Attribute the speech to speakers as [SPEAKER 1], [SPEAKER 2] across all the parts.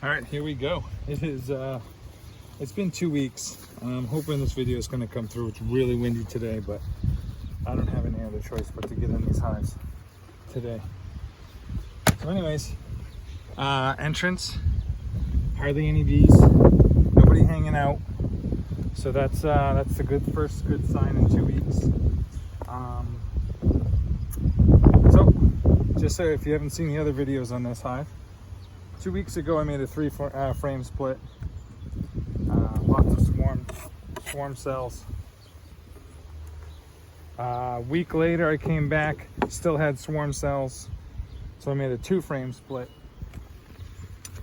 [SPEAKER 1] All right, here we go. It is, it's been 2 weeks. I'm hoping this video is going to come through. It's really windy today, but I don't have any other choice but to get in these hives today. So anyways, entrance, hardly any bees, nobody hanging out. So that's a first good sign in 2 weeks. So just so if you haven't seen the other videos on this hive, 2 weeks ago I made a 3 frame split. Lots of swarm cells. A week later I came back, still had swarm cells, so I made a 2 frame split.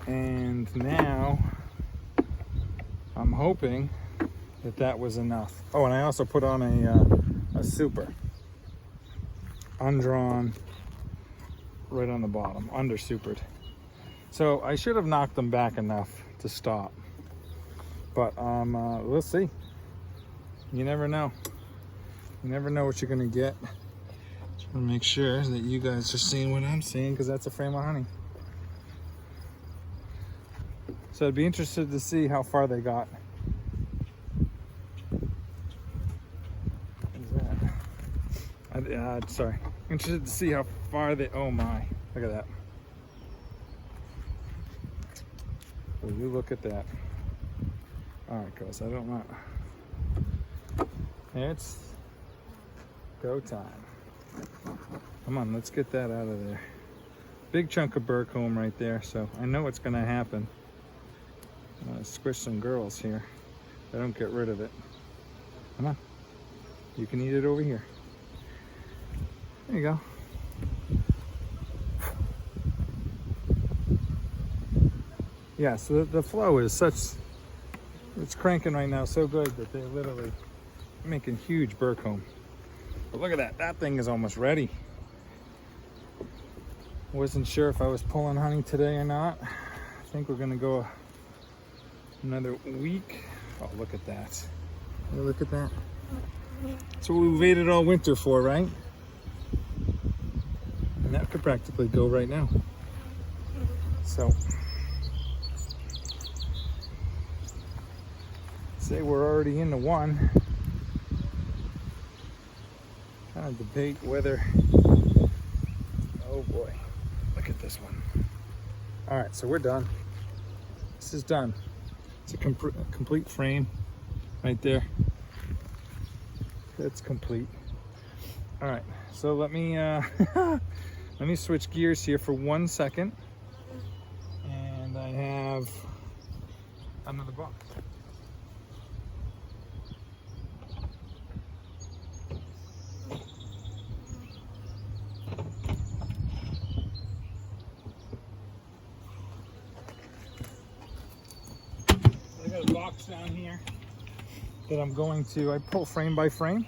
[SPEAKER 1] And now I'm hoping that was enough. Oh, and I also put on a super undrawn right on the bottom, under supered. So I should have knocked them back enough to stop, but we'll see. You never know. You never know what you're gonna get. Just wanna make sure that you guys are seeing what I'm seeing, because that's a frame of honey. So I'd be interested to see how far they got. What is that? Sorry. Interested to see how far they. Oh my! Look at that. Will you look at that? All right, guys. I don't know. It's go time. Come on, let's get that out of there. Big chunk of burr comb right there, so I know what's gonna happen. I'm gonna squish some girls here. I don't get rid of it. Come on. You can eat it over here. There you go. Yeah, so the flow is such, it's cranking right now so good that they're literally making huge burr comb. But look at that, that thing is almost ready. Wasn't sure if I was pulling honey today or not. I think we're gonna go another week. Oh, look at that. Look at that. That's what we waited all winter for, right? And that could practically go right now. So, say we're already into one. Kind of debate whether, oh boy, look at this one. All right, so we're done. This is done. It's a complete frame right there. That's complete. All right, so let me let me switch gears here for 1 second, and I have another box. I got a box down here that I'm going to, I pull frame by frame.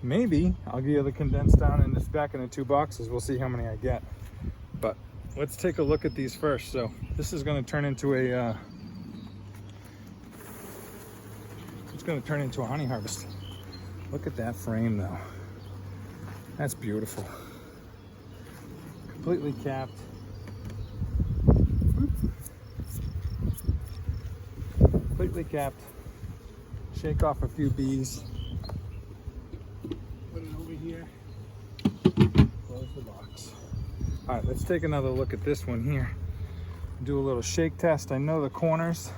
[SPEAKER 1] Maybe I'll give you the condensed down in this back into 2 boxes. We'll see how many I get. But let's take a look at these first. So this is going to turn into a it's going to turn into a honey harvest. Look at that frame though. That's beautiful. Completely capped. Completely capped. Shake off a few bees. Put it over here. Close the box. All right, let's take another look at this one here. Do a little shake test. I know the corners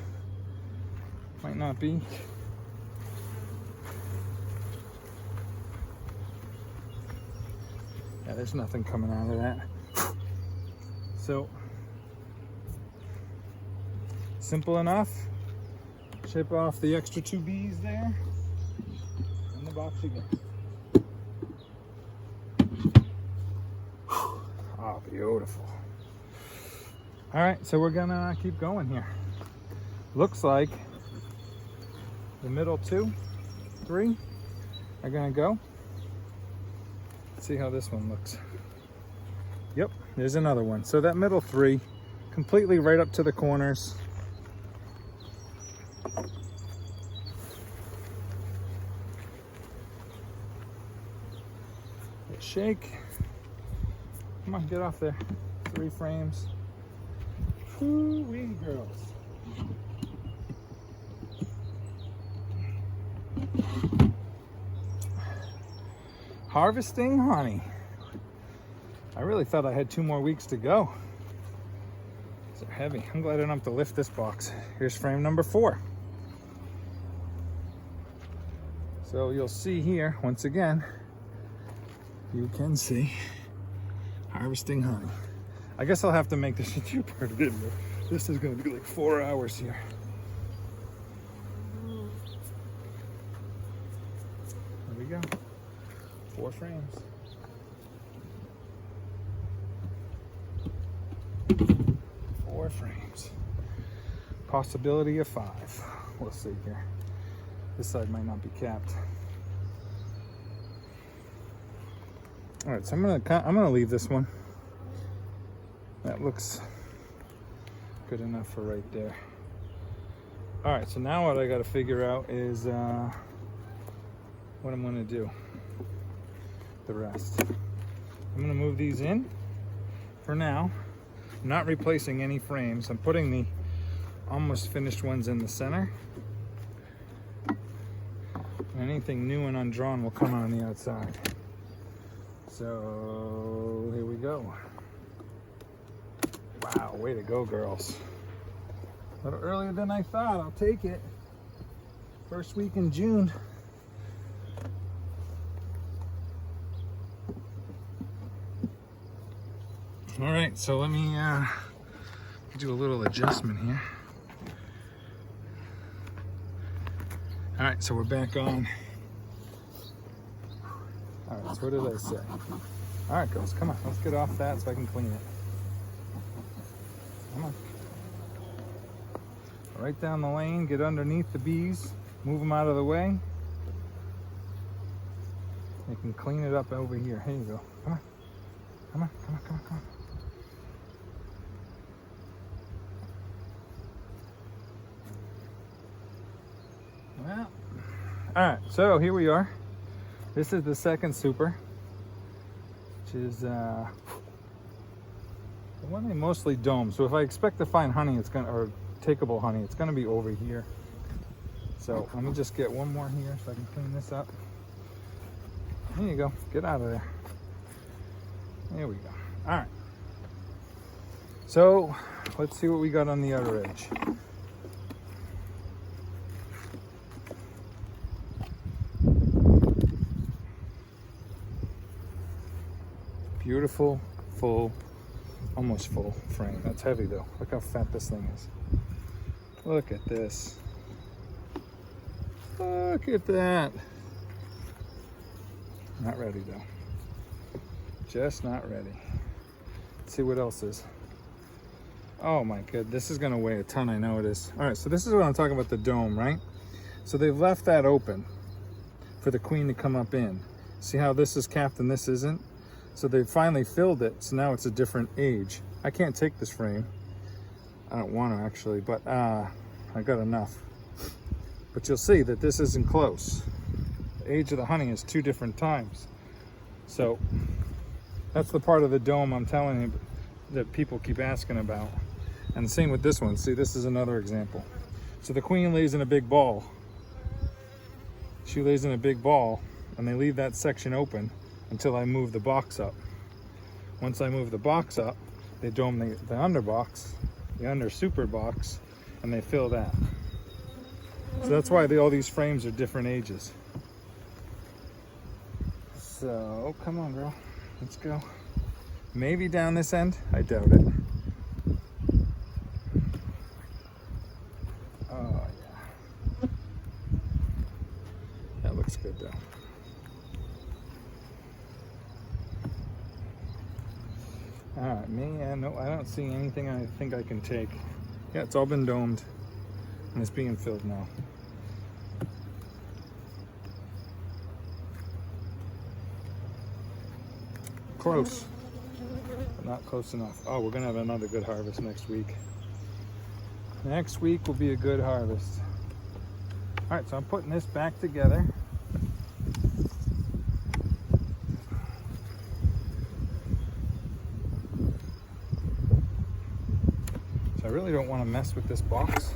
[SPEAKER 1] might not be. Yeah, there's nothing coming out of that. So, simple enough. Ship off the extra 2 bees there. In the box again. Oh, beautiful. All right, so we're gonna keep going here. Looks like the middle 2, 3 are gonna go. Let's see how this one looks. Yep, there's another one. So that middle 3, completely right up to the corners. Shake. Come on, get off there. 3 frames. Woo-wee, girls. Harvesting honey. I really thought I had 2 more weeks to go. These are heavy. I'm glad I don't have to lift this box. Here's frame number 4. So you'll see here, once again, you can see harvesting honey. I guess I'll have to make this a 2-part video. This is going to be like 4 hours here. There we go. 4 frames. 4 frames. Possibility of 5. We'll see here. This side might not be capped. All right, so I'm gonna leave this one. That looks good enough for right there. All right, so now what I got to figure out is what I'm gonna do. The rest. I'm gonna move these in for now. I'm not replacing any frames. I'm putting the almost finished ones in the center. Anything new and undrawn will come on the outside. So here we go. Wow, way to go, girls. A little earlier than I thought. I'll take it. First week in June. All right, so let me do a little adjustment here. All right, so we're back on. All right, so what did I say? All right, girls, come on. Let's get off that so I can clean it. Come on. Right down the lane, get underneath the bees, move them out of the way. You can clean it up over here. Here you go. Come on. Come on, come on, come on, come on. Well, all right, so here we are. This is the second super, which is the one they mostly dome. So if I expect to find honey, it's gonna, or takeable honey, it's gonna be over here. So let me just get one more here so I can clean this up. There you go, get out of there. There we go. All right. So let's see what we got on the other edge. Beautiful, full, almost full frame. That's heavy though. Look how fat this thing is. Look at this. Look at that. Not ready though. Just not ready. Let's see what else is. Oh my god, this is gonna weigh a ton, I know it is. All right, so this is what I'm talking about, the dome, right? So they've left that open for the queen to come up in. See how this is capped and this isn't? So they finally filled it, so now it's a different age. I can't take this frame. I don't want to actually, but I got enough. But you'll see that this isn't close. The age of the honey is 2 different times. So that's the part of the dome I'm telling you that people keep asking about. And the same with this one. See, this is another example. So the queen lays in a big ball. She lays in a big ball, and they leave that section open until I move the box up. Once I move the box up, they dome the under box, the under super box, and they fill that. So that's why all these frames are different ages. So, come on girl, let's go. Maybe down this end, I doubt it. Oh yeah. That looks good though. All right, no, I don't see anything I think I can take. Yeah, it's all been domed and it's being filled now. Close, but not close enough. Oh, we're gonna have another good harvest next week. Next week will be a good harvest. All right, so I'm putting this back together. really don't want to mess with this box.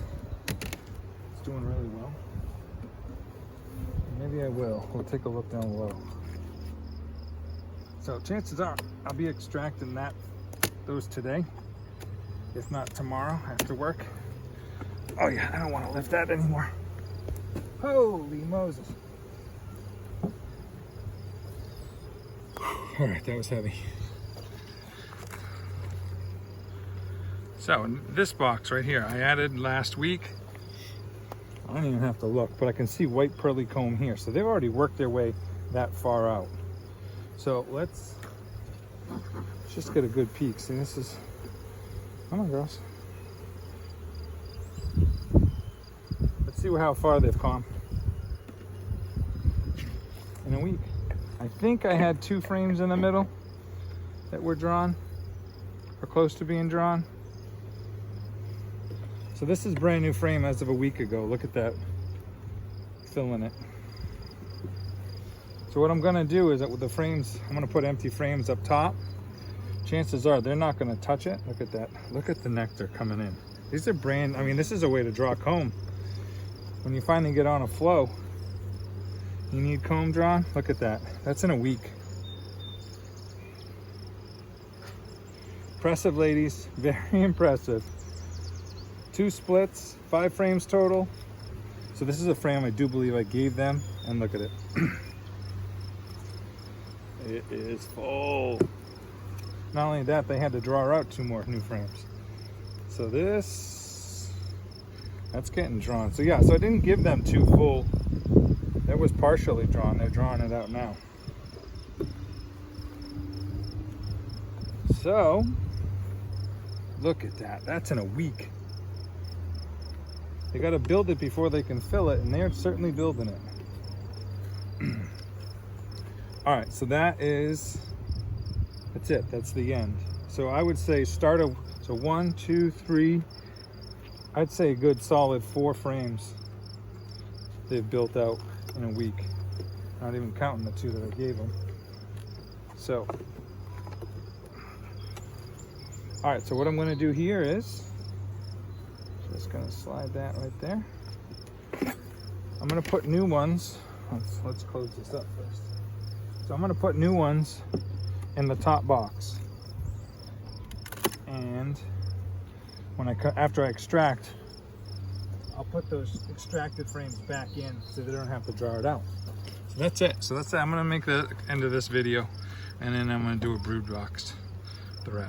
[SPEAKER 1] It's doing really well. Maybe I will. We'll take a look down low. So chances are I'll be extracting those today, if not tomorrow after work. Oh yeah, I don't want to lift that anymore. Holy Moses. All right, that was heavy. So in this box right here, I added last week. I don't even have to look, but I can see white pearly comb here. So they've already worked their way that far out. So let's just get a good peek. See, this is, come on girls. Let's see how far they've come in a week. I think I had 2 frames in the middle that were drawn, or close to being drawn. So this is brand new frame as of a week ago. Look at that, filling it. So what I'm gonna do is that with the frames, I'm gonna put empty frames up top. Chances are they're not gonna touch it. Look at that, look at the nectar coming in. These are I mean, this is a way to draw comb. When you finally get on a flow, you need comb drawn. Look at that, that's in a week. Impressive, ladies, very impressive. 2 splits, 5 frames total. So this is a frame I do believe I gave them, and look at it. It is full. Not only that, they had to draw out 2 more new frames. So that's getting drawn. So yeah, so I didn't give them 2 full. That was partially drawn. They're drawing it out now. So look at that, that's in a week. They got to build it before they can fill it, and they're certainly building it. All right, so that's it, that's the end. So I would say so 1, 2, 3, I'd say a good solid 4 frames they've built out in a week. Not even counting the 2 that I gave them. So, all right, so what I'm gonna do here is, just gonna slide that right there. I'm gonna put new ones, let's close this up first. So I'm gonna put new ones in the top box. And after I extract, I'll put those extracted frames back in so they don't have to draw it out. So that's it. So that's it. I'm gonna make the end of this video, and then I'm gonna do a brood box the rest.